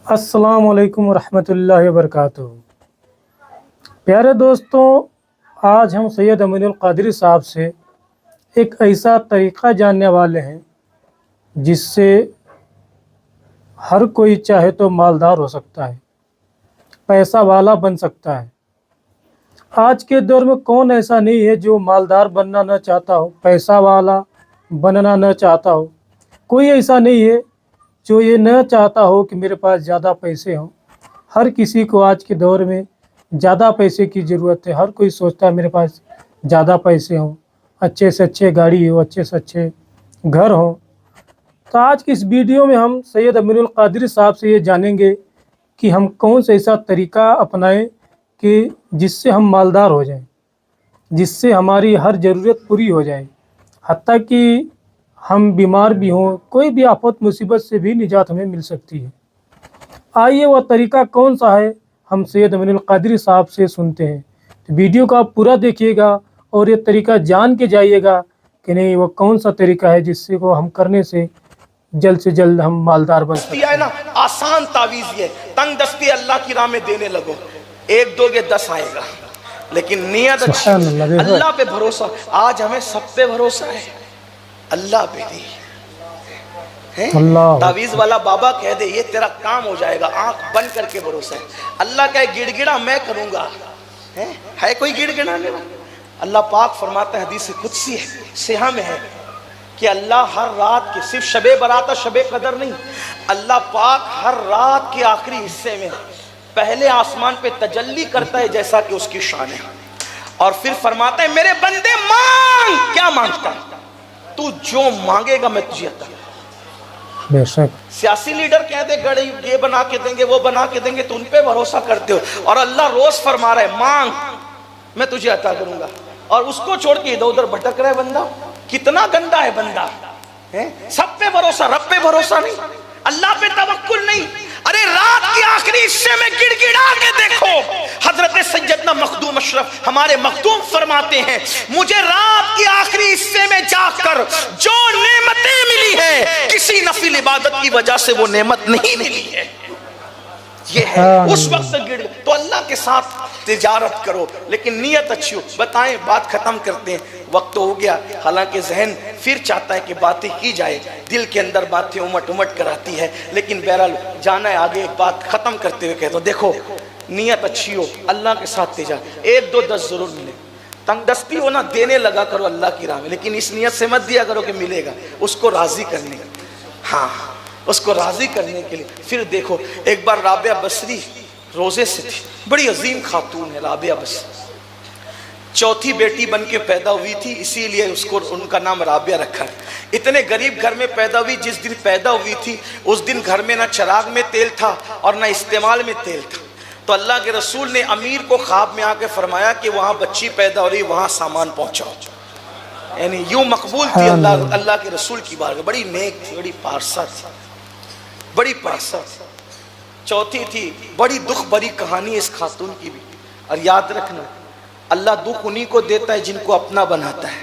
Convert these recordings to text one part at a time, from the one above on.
السلام علیکم ورحمۃ اللہ وبرکاتہ۔ پیارے دوستوں، آج ہم سید امین القادری صاحب سے ایک ایسا طریقہ جاننے والے ہیں جس سے ہر کوئی چاہے تو مالدار ہو سکتا ہے، پیسہ والا بن سکتا ہے۔ آج کے دور میں کون ایسا نہیں ہے جو مالدار بننا نہ چاہتا ہو، پیسہ والا بننا نہ چاہتا ہو۔ کوئی ایسا نہیں ہے جو یہ نہ چاہتا ہو کہ میرے پاس زیادہ پیسے ہوں۔ ہر کسی کو آج کے دور میں زیادہ پیسے کی ضرورت ہے۔ ہر کوئی سوچتا ہے میرے پاس زیادہ پیسے ہوں، اچھے سے اچھے گاڑی ہو، اچھے سے اچھے گھر ہوں۔ تو آج کی اس ویڈیو میں ہم سید امین القادری صاحب سے یہ جانیں گے کہ ہم کون سا ایسا طریقہ اپنائیں کہ جس سے ہم مالدار ہو جائیں، جس سے ہماری ہر ضرورت پوری ہو جائے، حتیٰ کہ ہم بیمار بھی ہوں، کوئی بھی آفت مصیبت سے بھی نجات ہمیں مل سکتی ہے۔ آئیے وہ طریقہ کون سا ہے ہم سید امین القادری صاحب سے سنتے ہیں۔ ویڈیو کو آپ پورا دیکھیے گا اور یہ طریقہ جان کے جائیے گا کہ نہیں وہ کون سا طریقہ ہے جس سے کو ہم کرنے سے جلد ہم مالدار بن سکتے ہیں۔ نا آسان تعویذ یہ تنگ دستی اللہ کی راہ میں دینے لگو، 1 دو گے 10 آئے گا، لیکن نیت اچھی، اللہ پہ بھروسہ۔ آج ہمیں سب پہ بھروسہ ہے، اللہ پہ نہیں ہے۔ تعویذ والا بابا کہہ دے یہ تیرا کام ہو جائے گا، آنکھ بند کر کے بھروسہ ہے۔ اللہ کہے گڑ گڑا میں کروں گا، ہے کوئی گڑ گڑانے والا؟ اللہ پاک فرماتا ہے، حدیث قدسی ہے، صحیح میں ہے کہ اللہ ہر رات کے، صرف شب برات شب قدر نہیں، اللہ پاک ہر رات کے آخری حصے میں پہلے آسمان پہ تجلی کرتا ہے جیسا کہ اس کی شان ہے، اور پھر فرماتا ہے میرے بندے مانگ، کیا مانگتا ہے تو جو مانگے گا میں تجھے عطا۔ بے شک سیاسی لیڈر کہہ دے گڑی یہ بنا کے دیں گے وہ بنا کے دیں گے تو ان پہ بھروسہ کرتے ہو، اور اللہ روز فرما رہا ہے مانگ میں تجھے عطا کروں گا، اور اس کو چھوڑ کے ادھر ادھر بھٹک رہا ہے بندہ۔ کتنا گندا ہے بندہ، سب پہ بھروسہ، رب پہ بھروسہ نہیں، اللہ پہ توکل نہیں۔ ارے رات کی آخری حصے میں گڑ گڑا کے دیکھو۔ حضرت سیدنا مخدوم اشرف ہمارے مخدوم فرماتے ہیں مجھے رات کی آخری حصے میں جا کر جو نعمتیں ملی ہیں کسی نفل عبادت کی وجہ سے وہ نعمت نہیں ملی ہے۔ یہ ہے اس وقت سے گڑ، تو اللہ کے ساتھ تجارت کرو لیکن نیت اچھی ہو۔ بتائیں، بات ختم کرتے ہیں، وقت تو ہو گیا، حالانکہ ذہن پھر چاہتا ہے کہ باتیں کی جائے، دل کے اندر باتیں امٹ امٹ کراتی ہے، لیکن بہرحال جانا ہے آگے۔ ایک بات ختم کرتے ہوئے کہتا ہوں، دیکھو نیت اچھی ہو، اللہ کے ساتھ تجارت، 1 2 10 ضرور ملے۔ تنگ دستی ہو نا، دینے لگا کرو اللہ کی راہ میں، لیکن اس نیت سے مت دیا کرو کہ ملے گا، اس کو راضی کرنے کا، ہاں اس کو راضی کرنے کے لیے۔ پھر دیکھو ایک بار رابعہ بصری روزے سے تھی، بڑی عظیم خاتون ہے رابعہ بصری، 4تھی بیٹی بن کے پیدا ہوئی تھی، اسی لیے اس کو ان کا نام رابعہ رکھا ہے۔ اتنے غریب گھر میں پیدا ہوئی، جس دن پیدا ہوئی تھی اس دن گھر میں نہ چراغ میں تیل تھا اور نہ استعمال میں تیل تھا، تو اللہ کے رسول نے امیر کو خواب میں آ کے فرمایا کہ وہاں بچی پیدا ہو رہی، وہاں سامان پہنچاؤ۔ یعنی یوں مقبول تھی اللہ کے رسول کی بارگاہ، بڑی نیک تھی، بڑی پارسا تھی، بڑی پارسا تھی۔ 4تھی تھی، بڑی دکھ بری کہانی اس خاتون کی بھی، اور یاد رکھنا اللہ دکھ انہی کو دیتا ہے جن کو اپنا بناتا ہے۔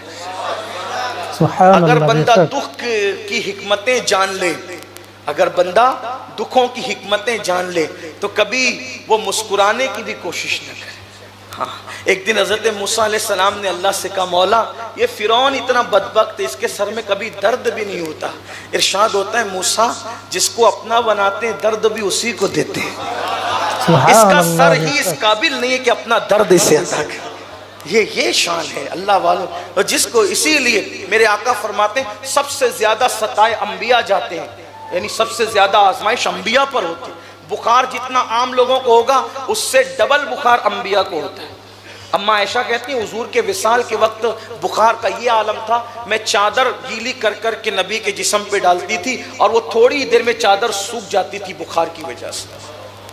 اگر بندہ دکھ کی حکمتیں جان لے، اگر بندہ دکھوں کی حکمتیں جان لے تو کبھی وہ مسکرانے کی بھی کوشش نہ کرے۔ ہاں ایک دن حضرت موسیٰ علیہ السلام نے اللہ سے کہا مولا یہ فرعون اتنا بدبخت ہے، اس کے سر میں کبھی درد بھی نہیں ہوتا۔ ارشاد ہوتا ہے موسیٰ جس کو اپنا بناتے ہیں درد بھی اسی کو دیتے ہیں، اس کا سر ہی اس قابل نہیں ہے کہ اپنا درد اسے عطا کرے۔ یہ شان ہے اللہ والوں، اور جس کو، اسی لیے میرے آقا فرماتے ہیں سب سے زیادہ ستائے انبیاء جاتے ہیں، یعنی سب سے زیادہ آزمائش انبیاء پر ہوتی ہے۔ بخار جتنا عام لوگوں کو ہوگا اس سے ڈبل بخار انبیاء کو ہوتا ہے۔ اما عائشہ کہتی ہیں حضور کے وصال کے وقت بخار کا یہ عالم تھا، میں چادر گیلی کر کر کے نبی کے جسم پہ ڈالتی تھی اور وہ تھوڑی دیر میں چادر سوکھ جاتی تھی بخار کی وجہ سے۔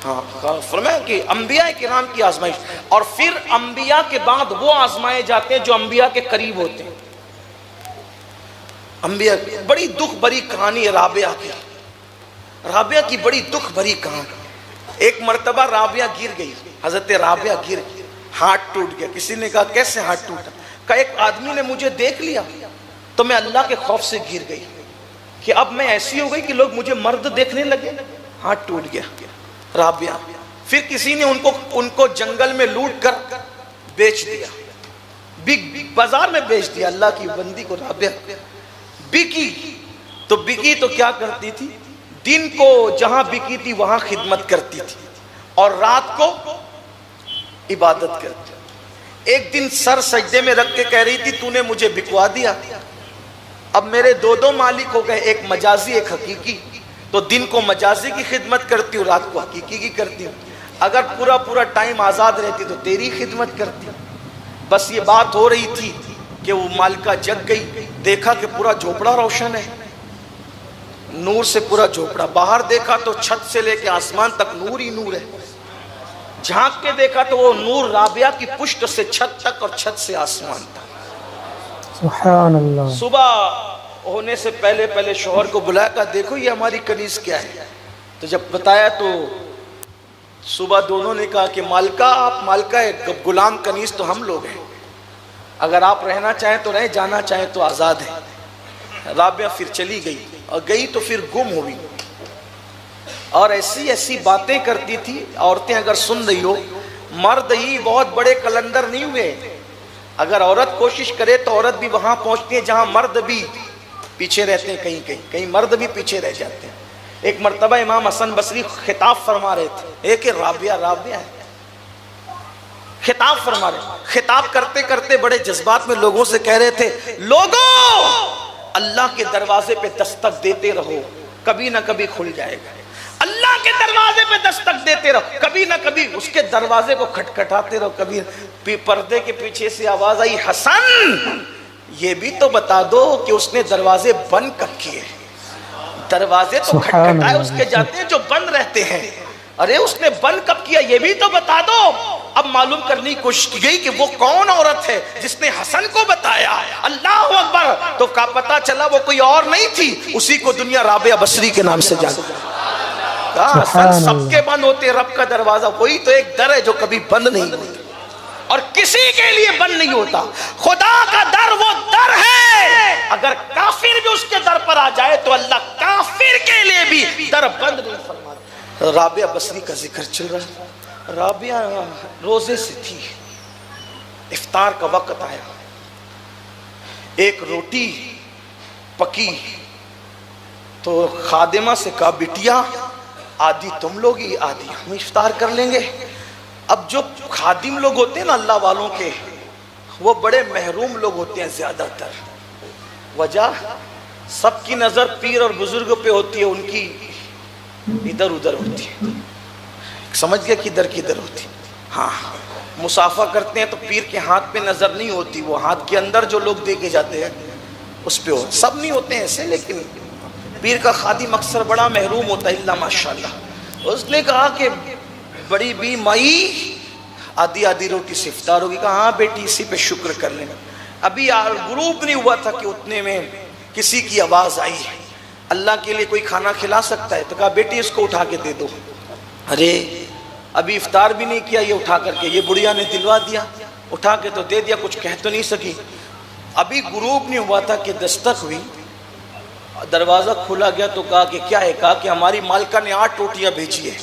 ہاں فرمایا کہ انبیاء کرام کی آزمائش، اور پھر انبیاء کے بعد وہ آزمائے جاتے ہیں جو انبیاء کے قریب ہوتے ہیں۔ انبیاء بڑی دکھ بری کہانی ہے رابعہ کی، رابعہ کی بڑی دکھ بری کہانی۔ ایک مرتبہ رابعہ گر گئی، حضرت رابعہ گر گئی، ہاتھ ٹوٹ گیا۔ کسی نے کہا کیسے ہاتھ ٹوٹا؟ کہا ایک آدمی نے مجھے دیکھ لیا تو میں اللہ کے خوف سے گر گئی کہ اب میں ایسی ہو گئی کہ لوگ مجھے مرد دیکھنے لگے، ہاتھ ٹوٹ گیا۔ رابعہ. پھر کسی نے ان کو جنگل میں لوٹ کر بیچ دیا, بازار میں بیچ دیا. اللہ کی بندی کو رابعہ بکی تو کیا کرتی تھی, دن کو جہاں بکی تھی وہاں خدمت کرتی تھی اور رات کو عبادت کرتی. ایک دن سر سجدے میں رکھ کے کہہ رہی تھی تو نے مجھے بکوا دیا, اب میرے دو مالک ہو گئے, ایک مجازی ایک حقیقی. تو دن کو مجازی کی خدمت کرتی ہوں, رات کو حقیقی کی کرتی ہوں. اگر پورا ٹائم آزاد رہتی تو تیری خدمت کرتی. بس یہ بات ہو رہی تھی کہ وہ مالکہ جگ گئی, دیکھا کہ پورا جھوپڑا روشن ہے, نور سے پورا جھوپڑا. باہر دیکھا تو چھت سے لے کے آسمان تک نور ہی نور ہے. جھانک کے دیکھا تو وہ نور رابعہ کی پشت سے چھت تک اور چھت سے آسمان تک. سبحان اللہ. صبح ہونے سے پہلے شوہر کو بلایا, کہا دیکھو یہ ہماری کنیز کیا ہے. تو جب بتایا تو صبح دونوں نے کہا کہ مالکہ آپ مالکہ ہے, غلام کنیز تو ہم لوگ ہیں, اگر آپ رہنا چاہیں تو رہیں, جانا چاہیں تو آزاد ہیں. رابعہ پھر چلی گئی, اور گئی تو پھر گم ہوئی, اور ایسی باتیں کرتی تھی. عورتیں اگر سن رہی ہو, مرد ہی بہت بڑے کلندر نہیں ہوئے. اگر عورت کوشش کرے تو عورت بھی وہاں پہنچتی ہے جہاں مرد بھی پیچھے رہتے ہیں, کہیں مرد بھی پیچھے رہ جاتے ہیں. ایک مرتبہ امام حسن بصری خطاب فرما رہے تھے, ایک رابعہ ہے, خطاب فرما رہے, خطاب کرتے کرتے بڑے جذبات میں لوگوں سے کہہ رہے تھے, لوگوں اللہ کے دروازے پہ دستک دیتے رہو, کبھی نہ کبھی کھل جائے گا. اللہ کے دروازے پہ دستک دیتے رہو, کبھی نہ کبھی اس کے دروازے کو کھٹکھٹاتے رہو. کبھی پردے کے پیچھے سے آواز آئی, حسن یہ بھی تو بتا دو کہ اس نے دروازے بند کب کیے. دروازے تو کھٹکھٹائے اس کے جاتے ہیں جو بند رہتے ہیں, ارے اس نے بند کب کیا یہ بھی تو بتا دو. اب معلوم کرنے کی کوشش کی گئی کہ وہ کون عورت ہے جس نے حسن کو بتایا. اللہ اکبر. تو کا پتا چلا وہ کوئی اور نہیں تھی, اسی کو دنیا رابعہ بصری کے نام سے جانتی. حسن سب کے بند ہوتے, رب کا دروازہ وہی تو ایک در ہے جو کبھی بند نہیں ہوتا اور کسی کے لیے بند نہیں ہوتا. خدا کا در وہ در ہے, اگر کافر بھی اس کے در پر آ جائے تو اللہ کافر کے لیے بھی در بند نہیں فرماتا. رابعہ بصری کا ذکر چل رہا ہے. رابعہ روزے سے تھی, افطار کا وقت آیا, ایک روٹی پکی تو خادمہ سے کہا بٹیا آدھی تم لوگ ہی آدھی ہم افطار کر لیں گے. اب جو خادم لوگ ہوتے ہیں نا اللہ والوں کے, وہ بڑے محروم لوگ ہوتے ہیں زیادہ تر. وجہ سب کی نظر پیر اور بزرگ پہ ہوتی ہے, ان کی ادھر ادھر ہوتی ہے. سمجھ گیا کدھر ہوتی. ہاں مسافہ کرتے ہیں تو پیر کے ہاتھ پہ نظر نہیں ہوتی, وہ ہاتھ کے اندر جو لوگ دے کے جاتے ہیں اس پہ ہوتی. سب نہیں ہوتے ہیں ایسے, لیکن پیر کا خادم اکثر بڑا محروم ہوتا ہے اللہ ماشاءاللہ. اس نے کہا کہ بڑی بھی مائی آدھی روٹی سے افطار ہوگی. کہا ہاں بیٹی اسی پہ شکر کر لیں. ابھی غروب نہیں ہوا تھا کہ اتنے میں کسی کی آواز آئی, اللہ کے لیے کوئی کھانا کھلا سکتا ہے؟ تو کہا بیٹی اس کو اٹھا کے دے دو. ارے ابھی افطار بھی نہیں کیا, یہ اٹھا کر کے, یہ بڑھیا نے دلوا دیا, اٹھا کے تو دے دیا, کچھ کہہ تو نہیں سکی. ابھی غروب نہیں ہوا تھا کہ دستک ہوئی, دروازہ کھولا گیا تو کہا کہ کیا ہے؟ کہا کہ ہماری مالکہ نے 8 روٹیاں بھیجی ہے.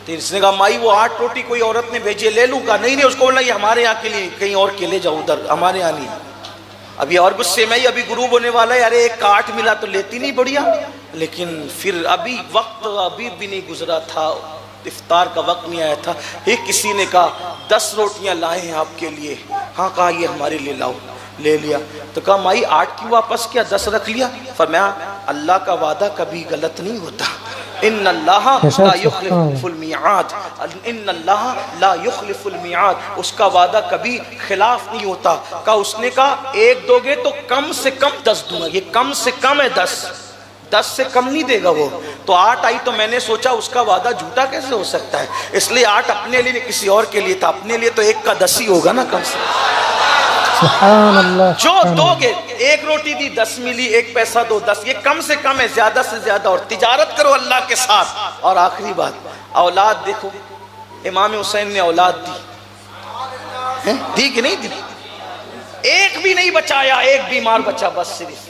تو اس نے کہا مائی وہ 8 روٹی کوئی عورت نے بھیجی ہے, لے لوں؟ کہا نہیں اس کو بولنا یہ ہمارے یہاں کے لیے, کہیں اور کے لے جاؤ, ادھر ہمارے یہاں نہیں. ابھی اور غصے میں ہی, ابھی غروب ہونے والا ہے, ارے ایک کا 8 ملا تو لیتی نہیں بڑھیا. لیکن پھر ابھی وقت ابھی بھی نہیں گزرا تھا, افطار کا وقت نہیں آیا تھا. ایک کسی نے کہا 10 روٹیاں لائے ہیں آپ کے لیے. ہاں کہا یہ ہمارے لیے لاؤ, لے لیا. تو کہا مائی 8 کیوں واپس کیا, 10 رکھ لیا؟ فرمایا اللہ کا وعدہ کبھی غلط نہیں ہوتا. ان اللہ لا یخلف المیعاد, ان اللہ لا یخلف المیعاد, اس کا وعدہ کبھی خلاف نہیں ہوتا. کہا اس نے کہا 1 دو گے تو کم سے کم 10 دوں گا. یہ کم سے کم ہے 10 سے کم نہیں دے گا وہ. تو 8 آئی تو میں نے سوچا اس کا وعدہ جھوٹا کیسے ہو سکتا ہے, اس لیے 8 اپنے لیے نہیں کسی اور کے لیے تھا. اپنے لیے تو 1 کا 10 ہی ہوگا نا کم سے. سبحان اللہ. جو دو گے, 1 روٹی دی 10 ملی, 1 پیسہ دو 10, یہ کم سے کم ہے, زیادہ سے زیادہ. اور تجارت کرو اللہ کے ساتھ. اور آخری بات, اولاد دیکھو, امام حسین نے اولاد دی کہ نہیں دی؟ ایک بھی نہیں بچایا, ایک بیمار بچا بس صرف.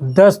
10